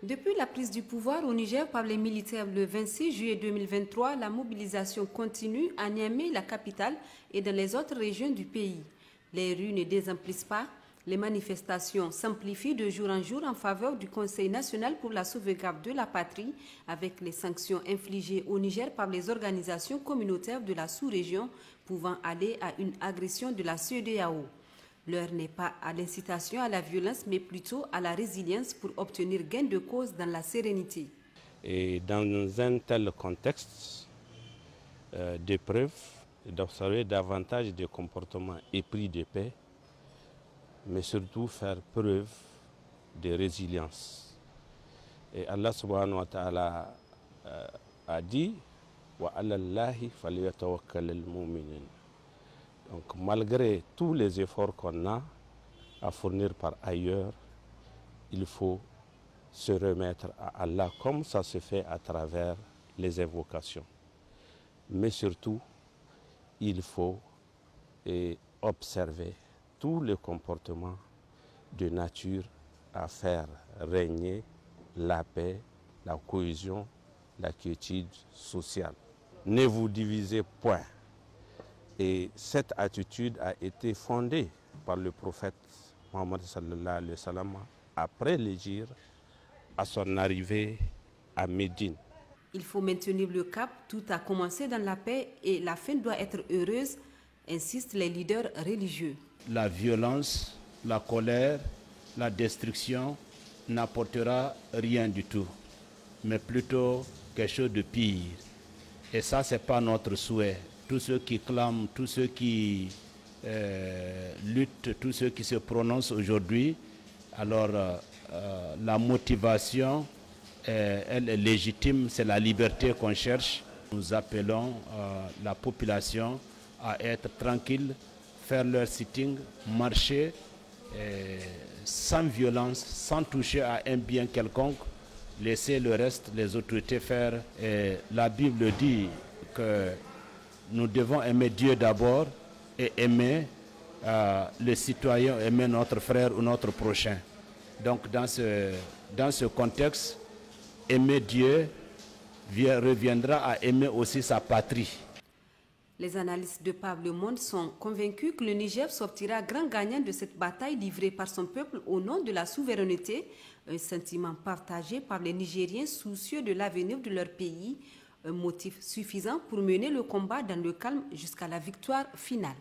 Depuis la prise du pouvoir au Niger par les militaires le 26 juillet 2023, la mobilisation continue à Niamey, la capitale, et dans les autres régions du pays. Les rues ne désemplissent pas, les manifestations s'amplifient de jour en jour en faveur du Conseil national pour la sauvegarde de la patrie, avec les sanctions infligées au Niger par les organisations communautaires de la sous-région pouvant aller à une agression de la CEDEAO. L'heure n'est pas à l'incitation à la violence, mais plutôt à la résilience pour obtenir gain de cause dans la sérénité. Et dans un tel contexte d'épreuve, d'observer davantage de comportements épris de paix, mais surtout faire preuve de résilience. Et Allah subhanahu wa ta'ala a dit « Wa 'ala Allahi falyatawakkalil mu'minin ». Donc malgré tous les efforts qu'on a à fournir par ailleurs, il faut se remettre à Allah comme ça se fait à travers les invocations. Mais surtout, il faut observer tous les comportements de nature à faire régner la paix, la cohésion, la quiétude sociale. Ne vous divisez point. Et cette attitude a été fondée par le prophète Mohammed sallallahu alayhi wa sallam après l'hégire à son arrivée à Médine. Il faut maintenir le cap, tout a commencé dans la paix et la fin doit être heureuse, insistent les leaders religieux. La violence, la colère, la destruction n'apportera rien du tout, mais plutôt quelque chose de pire. Et ça, ce n'est pas notre souhait. Tous ceux qui clament, tous ceux qui luttent, tous ceux qui se prononcent aujourd'hui, alors la motivation, elle est légitime, c'est la liberté qu'on cherche. Nous appelons la population à être tranquille, faire leur sitting, marcher sans violence, sans toucher à un bien quelconque, laisser le reste, les autorités faire. Et la Bible dit que nous devons aimer Dieu d'abord et aimer le citoyen, aimer notre frère ou notre prochain. Donc dans ce contexte, aimer Dieu reviendra à aimer aussi sa patrie. Les analystes de Par le Monde sont convaincus que le Niger sortira grand gagnant de cette bataille livrée par son peuple au nom de la souveraineté, un sentiment partagé par les Nigériens soucieux de l'avenir de leur pays, un motif suffisant pour mener le combat dans le calme jusqu'à la victoire finale.